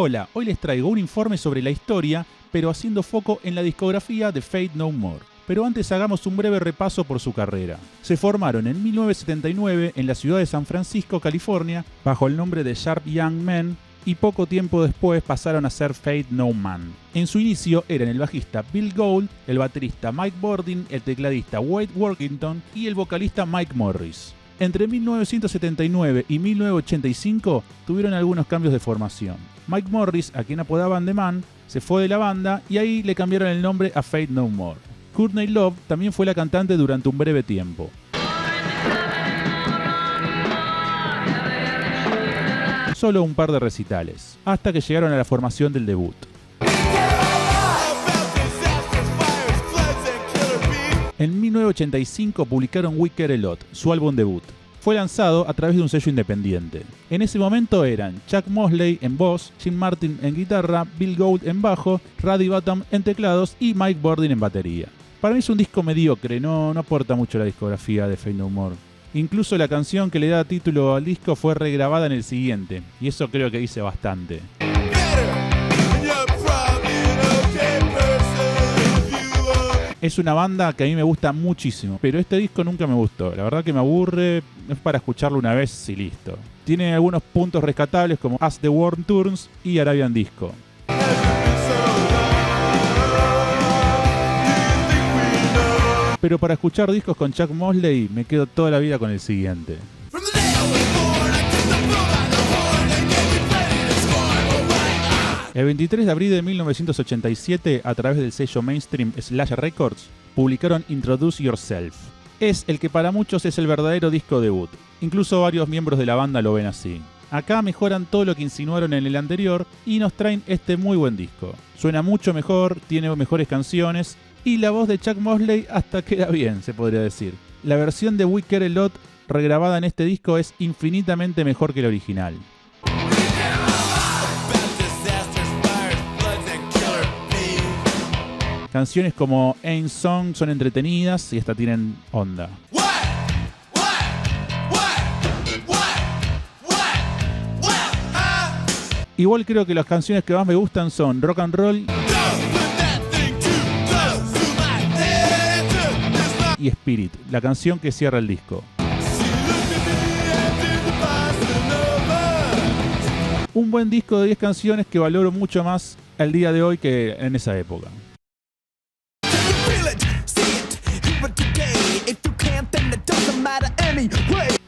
Hola, hoy les traigo un informe sobre la historia, pero haciendo foco en la discografía de Faith No More. Pero antes hagamos un breve repaso por su carrera. Se formaron en 1979 en la ciudad de San Francisco, California, bajo el nombre de Sharp Young Men, y poco tiempo después pasaron a ser Faith No Man. En su inicio eran el bajista Bill Gould, el baterista Mike Bordin, el tecladista Wade Workington y el vocalista Mike Morris. Entre 1979 y 1985 tuvieron algunos cambios de formación. Mike Morris, a quien apodaban The Man, se fue de la banda y ahí le cambiaron el nombre a Faith No More. Courtney Love también fue la cantante durante un breve tiempo. Solo un par de recitales, hasta que llegaron a la formación del debut. En 1985 publicaron We Care a Lot, su álbum debut. Fue lanzado a través de un sello independiente. En ese momento eran Chuck Mosley en voz, Jim Martin en guitarra, Bill Gould en bajo, Roddy Bottum en teclados y Mike Bordin en batería. Para mí es un disco mediocre, no aporta mucho a la discografía de Faith No More. Incluso la canción que le da título al disco fue regrabada en el siguiente, y eso creo que dice bastante. Es una banda que a mí me gusta muchísimo, pero este disco nunca me gustó. La verdad que me aburre, es para escucharlo una vez y listo. Tiene algunos puntos rescatables como As the World Turns y Arabian Disco. Pero para escuchar discos con Chuck Mosley me quedo toda la vida con el siguiente. El 23 de abril de 1987, a través del sello Mainstream Slash Records, publicaron Introduce Yourself. Es el que para muchos es el verdadero disco debut. Incluso varios miembros de la banda lo ven así. Acá mejoran todo lo que insinuaron en el anterior y nos traen este muy buen disco. Suena mucho mejor, tiene mejores canciones y la voz de Chuck Mosley hasta queda bien, se podría decir. La versión de We Care a Lot regrabada en este disco es infinitamente mejor que la original. Canciones como Ain't Song son entretenidas y hasta tienen onda. Igual creo que las canciones que más me gustan son Rock and Roll y Spirit, la canción que cierra el disco. Un buen disco de 10 canciones que valoro mucho más al día de hoy que en esa época.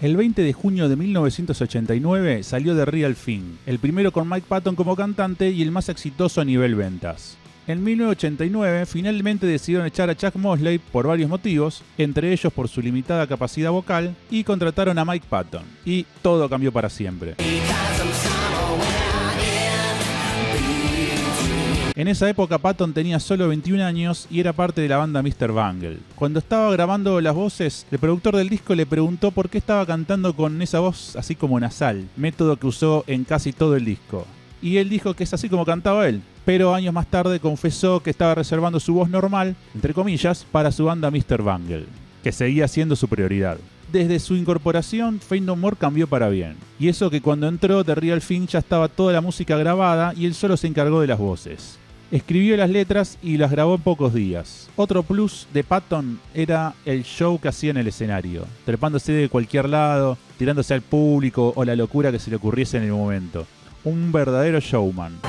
El 20 de junio de 1989 salió The Real Thing, el primero con Mike Patton como cantante y el más exitoso a nivel ventas. En 1989 finalmente decidieron echar a Chuck Mosley por varios motivos, entre ellos por su limitada capacidad vocal, y contrataron a Mike Patton. Y todo cambió para siempre. En esa época Patton tenía solo 21 años y era parte de la banda Mr. Bungle. Cuando estaba grabando las voces, el productor del disco le preguntó por qué estaba cantando con esa voz así como nasal, método que usó en casi todo el disco. Y él dijo que es así como cantaba él, pero años más tarde confesó que estaba reservando su voz normal, entre comillas, para su banda Mr. Bungle, que seguía siendo su prioridad. Desde su incorporación, Faith No More cambió para bien. Y eso que cuando entró The Real Thing ya estaba toda la música grabada y él solo se encargó de las voces. Escribió las letras y las grabó en pocos días. Otro plus de Patton era el show que hacía en el escenario, trepándose de cualquier lado, tirándose al público o la locura que se le ocurriese en el momento. Un verdadero showman.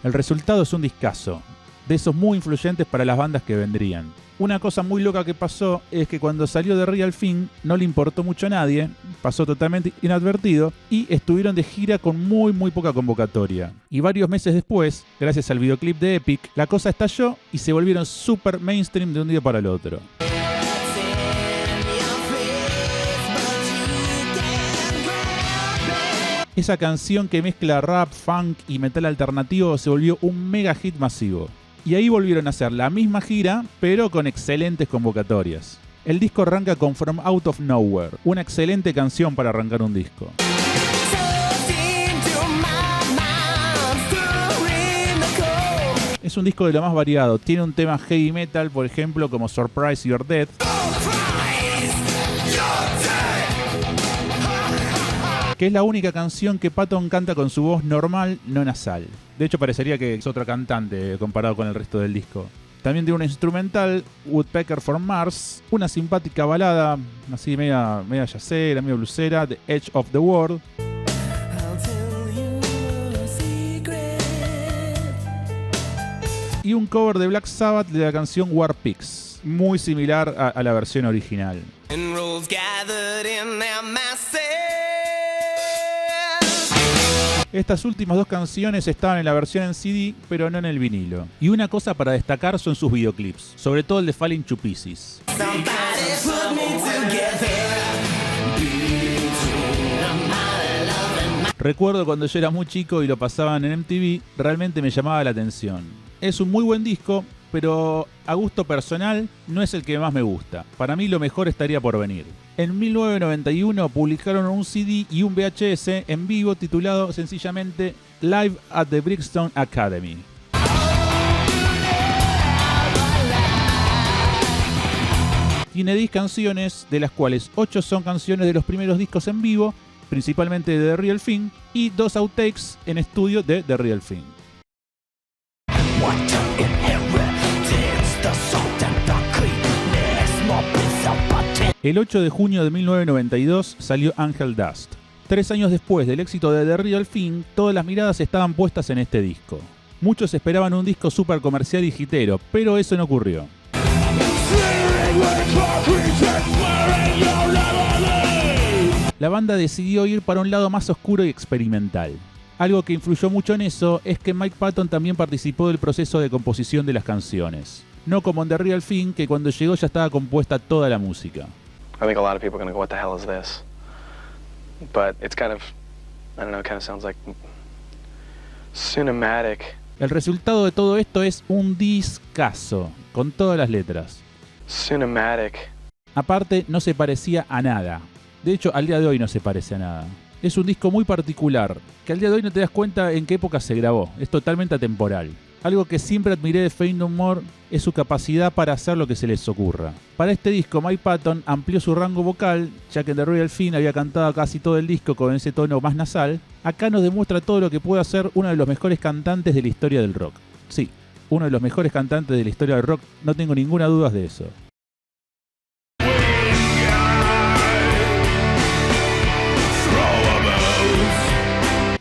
El resultado es un discazo, de esos muy influyentes para las bandas que vendrían. Una cosa muy loca que pasó es que cuando salió The Real Thing no le importó mucho a nadie, pasó totalmente inadvertido y estuvieron de gira con muy poca convocatoria. Y varios meses después, gracias al videoclip de Epic, la cosa estalló y se volvieron super mainstream de un día para el otro. Esa canción que mezcla rap, funk y metal alternativo se volvió un mega hit masivo. Y ahí volvieron a hacer la misma gira, pero con excelentes convocatorias. El disco arranca con From Out of Nowhere, una excelente canción para arrancar un disco. Es un disco de lo más variado, tiene un tema heavy metal, por ejemplo, como Surprise You're Dead. que es la única canción que Patton canta con su voz normal, no nasal. De hecho, parecería que es otra cantante comparado con el resto del disco. También tiene un instrumental, Woodpecker from Mars, una simpática balada, así media jazzera, media bluesera, The Edge of the World. Y un cover de Black Sabbath de la canción War Pigs, muy similar a la versión original. Estas últimas dos canciones estaban en la versión en CD, pero no en el vinilo. Y una cosa para destacar son sus videoclips, sobre todo el de Falling to Pieces. Recuerdo cuando yo era muy chico y lo pasaban en MTV, realmente me llamaba la atención. Es un muy buen disco, pero a gusto personal no es el que más me gusta. Para mí lo mejor estaría por venir. En 1991 publicaron un CD y un VHS en vivo titulado sencillamente Live at the Brixton Academy. Tiene 10 canciones, de las cuales 8 son canciones de los primeros discos en vivo, principalmente de The Real Thing, y 2 outtakes en estudio de The Real Thing. El 8 de junio de 1992 salió Angel Dust. 3 años después del éxito de The Real Thing, todas las miradas estaban puestas en este disco. Muchos esperaban un disco súper comercial y hitero, pero eso no ocurrió. La banda decidió ir para un lado más oscuro y experimental. Algo que influyó mucho en eso es que Mike Patton también participó del proceso de composición de las canciones. No como en The Real Thing, que cuando llegó ya estaba compuesta toda la música. I think a lot of people are going to go, what the hell is this? But it's kind of, I don't know, it kind of sounds like cinematic. El resultado de todo esto es un discazo, con todas las letras. Cinematic. Aparte, no se parecía a nada. De hecho, al día de hoy no se parece a nada. Es un disco muy particular, que al día de hoy no te das cuenta en qué época se grabó. Es totalmente atemporal. Algo que siempre admiré de Faith No More es su capacidad para hacer lo que se les ocurra. Para este disco, Mike Patton amplió su rango vocal, ya que en The Real Thing había cantado casi todo el disco con ese tono más nasal. Acá nos demuestra todo lo que puede hacer uno de los mejores cantantes de la historia del rock. Sí, uno de los mejores cantantes de la historia del rock, no tengo ninguna duda de eso.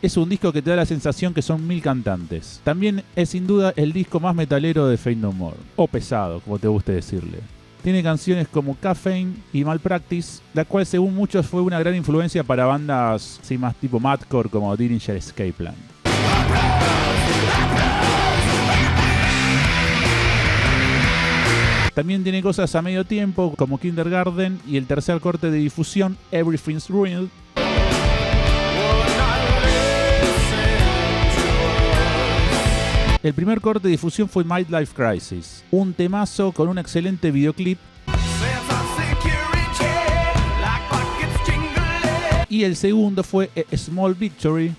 Es un disco que te da la sensación que son 1000 cantantes. También es sin duda el disco más metalero de Faith No More, o pesado, como te guste decirle. Tiene canciones como Caffeine y Malpractice, la cual según muchos fue una gran influencia para bandas así más tipo madcore como Dillinger Escape Plan. También tiene cosas a medio tiempo como Kindergarten y el tercer corte de difusión Everything's Ruined. El primer corte de difusión fue Midlife Crisis, un temazo con un excelente videoclip. Y el segundo fue A Small Victory.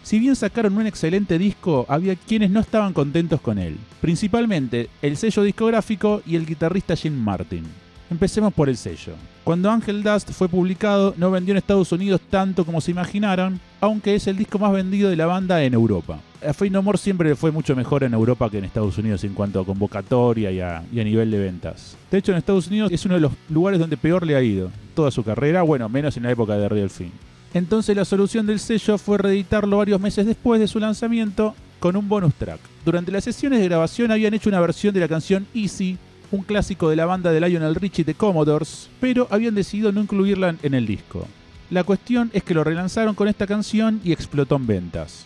Si bien sacaron un excelente disco, había quienes no estaban contentos con él. Principalmente el sello discográfico y el guitarrista Jim Martin. Empecemos por el sello. Cuando Angel Dust fue publicado, no vendió en Estados Unidos tanto como se imaginaron, aunque es el disco más vendido de la banda en Europa. A Faith No More siempre le fue mucho mejor en Europa que en Estados Unidos en cuanto a convocatoria y a nivel de ventas. De hecho, en Estados Unidos es uno de los lugares donde peor le ha ido toda su carrera, bueno, menos en la época de Real Thing. Entonces la solución del sello fue reeditarlo varios meses después de su lanzamiento con un bonus track. Durante las sesiones de grabación habían hecho una versión de la canción Easy, un clásico de la banda de Lionel Richie The Commodores, pero habían decidido no incluirla en el disco. La cuestión es que lo relanzaron con esta canción y explotó en ventas.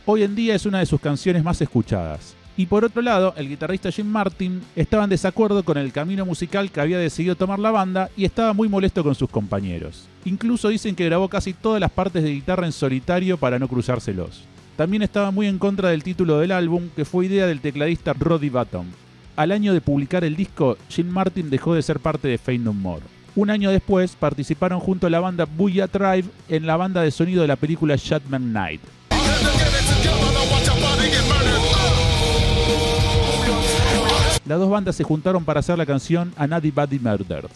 Hoy en día es una de sus canciones más escuchadas. Y por otro lado, el guitarrista Jim Martin estaba en desacuerdo con el camino musical que había decidido tomar la banda y estaba muy molesto con sus compañeros. Incluso dicen que grabó casi todas las partes de guitarra en solitario para no cruzárselos. También estaba muy en contra del título del álbum, que fue idea del tecladista Roddy Button. Al año de publicar el disco, Jim Martin dejó de ser parte de Faith No More. Un año después, participaron junto a la banda Booyah Tribe en la banda de sonido de la película Judgment Night. las dos bandas se juntaron para hacer la canción Anybody Murdered.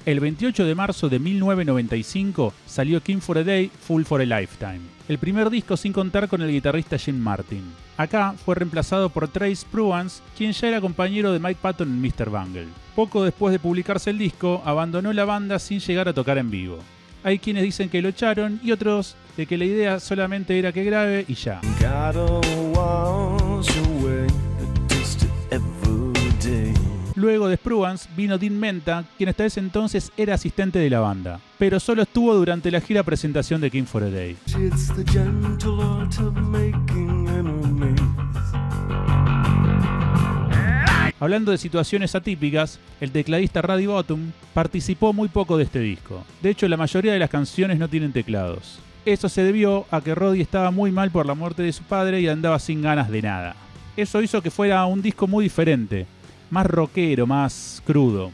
El 28 de marzo de 1995 salió King for a Day, Fool for a Lifetime, el primer disco sin contar con el guitarrista Jim Martin. Acá fue reemplazado por Trace Pruance, quien ya era compañero de Mike Patton en Mr. Bungle. Poco después de publicarse el disco, abandonó la banda sin llegar a tocar en vivo. Hay quienes dicen que lo echaron y otros de que la idea solamente era que grabe y ya. Luego de Pruance vino Dean Menta, quien hasta ese entonces era asistente de la banda, pero solo estuvo durante la gira presentación de King for a Day. Hablando de situaciones atípicas, el tecladista Roddy Bottum participó muy poco de este disco. De hecho, la mayoría de las canciones no tienen teclados. Eso se debió a que Roddy estaba muy mal por la muerte de su padre y andaba sin ganas de nada. Eso hizo que fuera un disco muy diferente, más rockero, más crudo.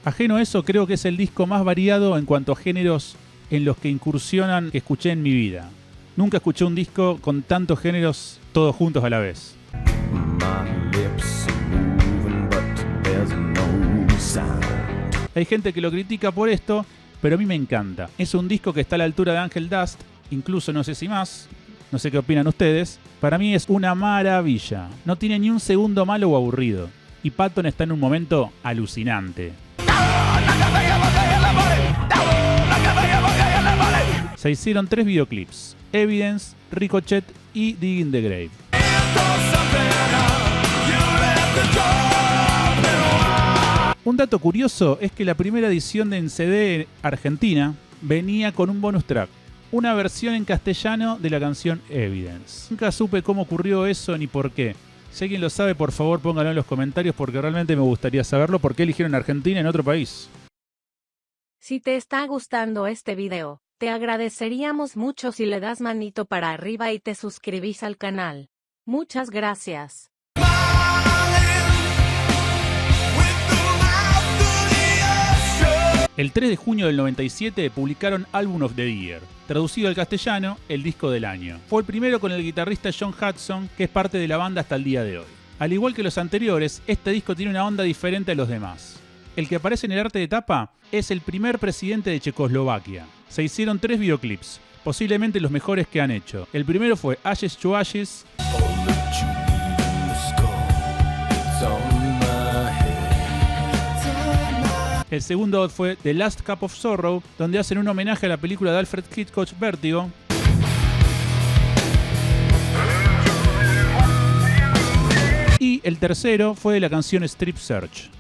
Ajeno a eso, creo que es el disco más variado en cuanto a géneros en los que incursionan que escuché en mi vida. Nunca escuché un disco con tantos géneros todos juntos a la vez. Hay gente que lo critica por esto, pero a mí me encanta. Es un disco que está a la altura de Angel Dust, incluso no sé si más. No sé qué opinan ustedes. Para mí es una maravilla. No tiene ni un segundo malo o aburrido. Y Patton está en un momento alucinante. Se hicieron 3 videoclips: Evidence, Ricochet y Digging the Grave. Un dato curioso es que la primera edición de en CD Argentina venía con un bonus track, una versión en castellano de la canción Evidence. Nunca supe cómo ocurrió eso ni por qué. Si alguien lo sabe, por favor pónganlo en los comentarios porque realmente me gustaría saberlo. ¿Por qué eligieron Argentina en otro país? Si te está gustando este video, te agradeceríamos mucho si le das manito para arriba y te suscribís al canal. Muchas gracias. El 3 de junio del 97 publicaron Album of the Year, traducido al castellano, el disco del año. Fue el primero con el guitarrista John Hudson, que es parte de la banda hasta el día de hoy. Al igual que los anteriores, este disco tiene una onda diferente a los demás. El que aparece en el arte de tapa es el primer presidente de Checoslovaquia. Se hicieron 3 videoclips, posiblemente los mejores que han hecho. El primero fue Ashes to Ashes. El segundo fue The Last Cup of Sorrow, donde hacen un homenaje a la película de Alfred Hitchcock, Vértigo. Y el tercero fue la canción Strip Search.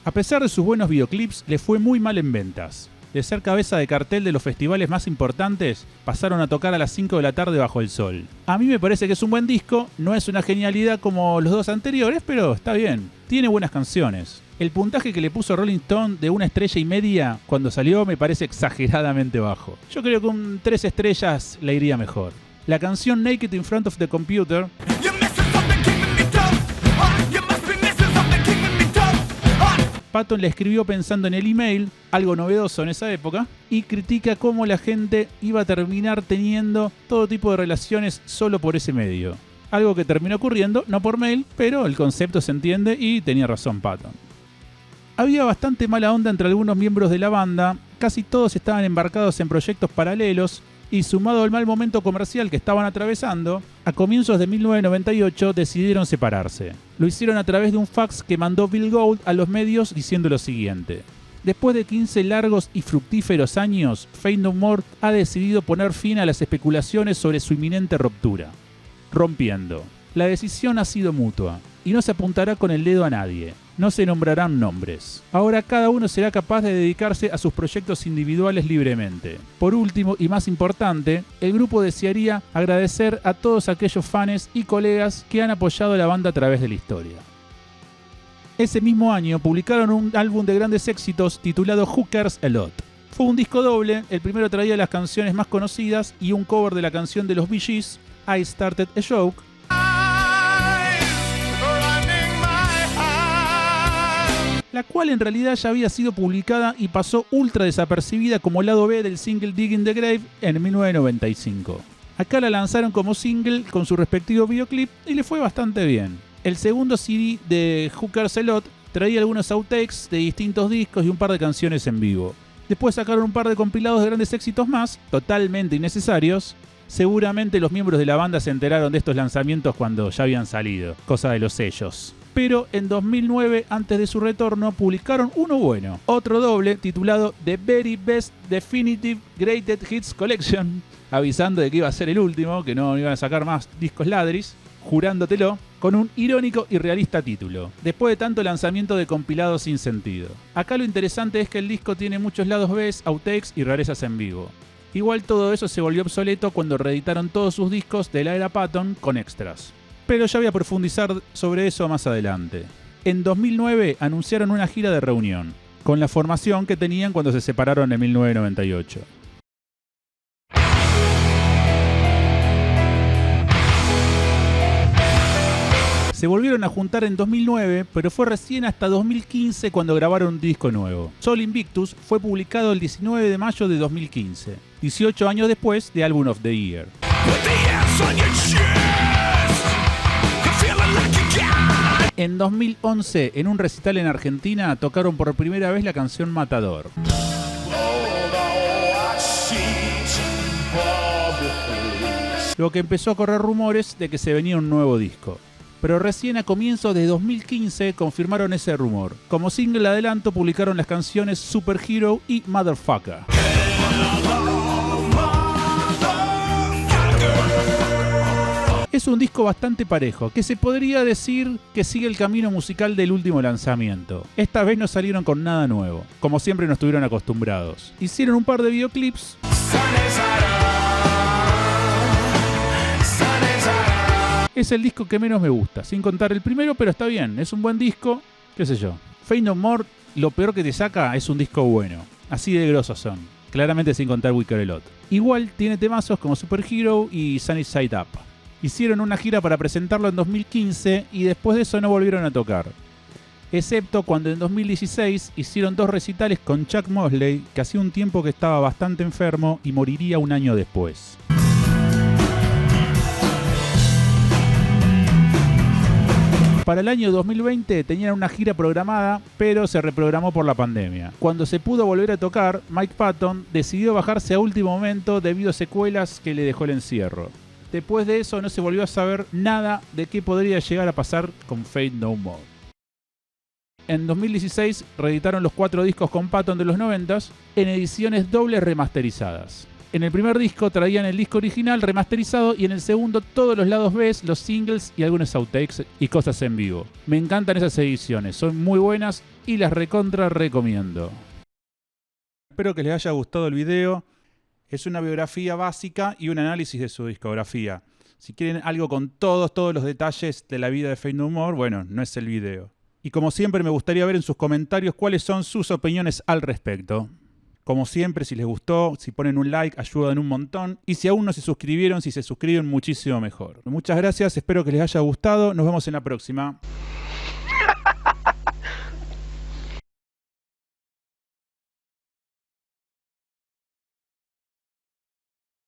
A pesar de sus buenos videoclips, le fue muy mal en ventas. De ser cabeza de cartel de los festivales más importantes, pasaron a tocar a las 5 de la tarde bajo el sol. A mí me parece que es un buen disco, no es una genialidad como los dos anteriores, pero está bien, tiene buenas canciones. El puntaje que le puso Rolling Stone de 1,5 estrellas cuando salió me parece exageradamente bajo. Yo creo que un 3 estrellas le iría mejor. La canción Naked in Front of the Computer Patton la escribió pensando en el email, algo novedoso en esa época, y critica cómo la gente iba a terminar teniendo todo tipo de relaciones solo por ese medio. Algo que terminó ocurriendo, no por mail, pero el concepto se entiende y tenía razón Patton. Había bastante mala onda entre algunos miembros de la banda, casi todos estaban embarcados en proyectos paralelos, y sumado al mal momento comercial que estaban atravesando, a comienzos de 1998 decidieron separarse. Lo hicieron a través de un fax que mandó Bill Gould a los medios diciendo lo siguiente: después de 15 largos y fructíferos años, Faith No More ha decidido poner fin a las especulaciones sobre su inminente ruptura. Rompiendo. La decisión ha sido mutua, y no se apuntará con el dedo a nadie. No se nombrarán nombres. Ahora cada uno será capaz de dedicarse a sus proyectos individuales libremente. Por último, y más importante, el grupo desearía agradecer a todos aquellos fans y colegas que han apoyado a la banda a través de la historia. Ese mismo año publicaron un álbum de grandes éxitos titulado Who Cares a Lot. Fue un disco doble, el primero traía las canciones más conocidas y un cover de la canción de los Bee Gees, I Started a Joke. la cual en realidad ya había sido publicada y pasó ultra desapercibida como lado B del single Digging the Grave en 1995. Acá la lanzaron como single con su respectivo videoclip y le fue bastante bien. El segundo CD de Who Cares a Lot traía algunos outtakes de distintos discos y un par de canciones en vivo. Después sacaron un par de compilados de grandes éxitos más, totalmente innecesarios. Seguramente los miembros de la banda se enteraron de estos lanzamientos cuando ya habían salido, cosa de los sellos. Pero en 2009, antes de su retorno, publicaron uno bueno, otro doble titulado The Very Best Definitive Greatest Hits Collection, avisando de que iba a ser el último, que no iban a sacar más discos ladris, jurándotelo, con un irónico y realista título, después de tanto lanzamiento de compilados sin sentido. Acá lo interesante es que el disco tiene muchos lados B, outtakes y rarezas en vivo. Igual todo eso se volvió obsoleto cuando reeditaron todos sus discos de la era Patton con extras. Pero ya voy a profundizar sobre eso más adelante. En 2009 anunciaron una gira de reunión, con la formación que tenían cuando se separaron en 1998. Se volvieron a juntar en 2009, pero fue recién hasta 2015 cuando grabaron un disco nuevo. Sol Invictus fue publicado el 19 de mayo de 2015, 18 años después de Album of the Year. En 2011, en un recital en Argentina, tocaron por primera vez la canción Matador. Lo que empezó a correr rumores de que se venía un nuevo disco. Pero recién a comienzos de 2015 confirmaron ese rumor. Como single adelanto publicaron las canciones Superhero y Motherfucker. Es un disco bastante parejo, que se podría decir que sigue el camino musical del último lanzamiento. Esta vez no salieron con nada nuevo, como siempre nos estuvieron acostumbrados. Hicieron un par de videoclips. Es el disco que menos me gusta, sin contar el primero, pero está bien, es un buen disco, qué sé yo. Fate No More, lo peor que te saca es un disco bueno, así de grosos son, claramente sin contar We Care a Lot. Igual tiene temazos como Superhero y Sunny Side Up. Hicieron una gira para presentarlo en 2015 y después de eso no volvieron a tocar. Excepto cuando en 2016 hicieron 2 recitales con Chuck Mosley, que hacía un tiempo que estaba bastante enfermo y moriría un año después. Para el año 2020 tenían una gira programada, pero se reprogramó por la pandemia. Cuando se pudo volver a tocar, Mike Patton decidió bajarse a último momento debido a secuelas que le dejó el encierro. Después de eso no se volvió a saber nada de qué podría llegar a pasar con Fate No More. En 2016 reeditaron los 4 discos con Patton de los 90s en ediciones dobles remasterizadas. En el primer disco traían el disco original remasterizado y en el segundo todos los lados B, los singles y algunos outtakes y cosas en vivo. Me encantan esas ediciones, son muy buenas y las recontra recomiendo. Espero que les haya gustado el video. Es una biografía básica y un análisis de su discografía. Si quieren algo con todos los detalles de la vida de Fate No More, bueno, no es el video. Y como siempre me gustaría ver en sus comentarios cuáles son sus opiniones al respecto. Como siempre, si les gustó, si ponen un like, ayudan un montón. Y si aún no se suscribieron, si se suscriben, muchísimo mejor. Muchas gracias, espero que les haya gustado. Nos vemos en la próxima.